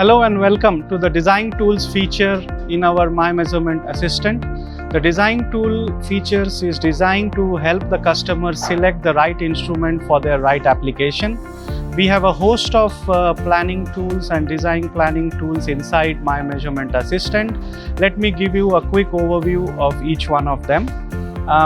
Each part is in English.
Hello and welcome to the Design Tools feature in our My Measurement Assistant. The Design Tool features is designed to help the customer select the right instrument for their right application. We have a host of planning tools and design planning tools inside My Measurement Assistant. Let me give you a quick overview of each one of them.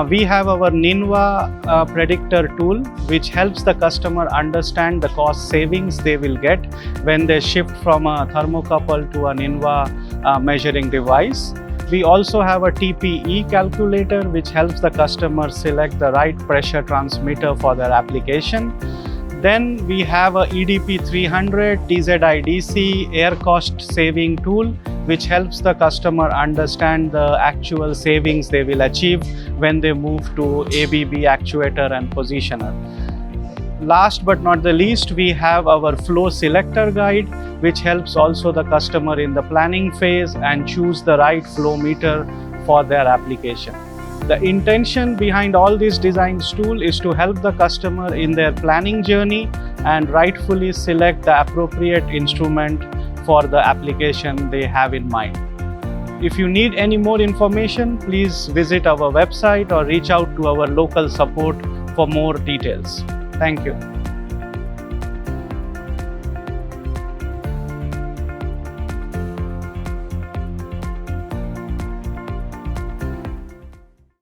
We have our NINVA predictor tool, which helps the customer understand the cost savings they will get when they shift from a thermocouple to a NINVA measuring device. We also have a TPE calculator, which helps the customer select the right pressure transmitter for their application. Then we have a EDP 300 TZIDC air cost saving tool, which helps the customer understand the actual savings they will achieve when they move to ABB actuator and positioner. Last but not the least, we have our flow selector guide, which helps also the customer in the planning phase and choose the right flow meter for their application. The intention behind all these designs tool is to help the customer in their planning journey and rightfully select the appropriate instrument for the application they have in mind. If you need any more information, please visit our website or reach out to our local support for more details. Thank you.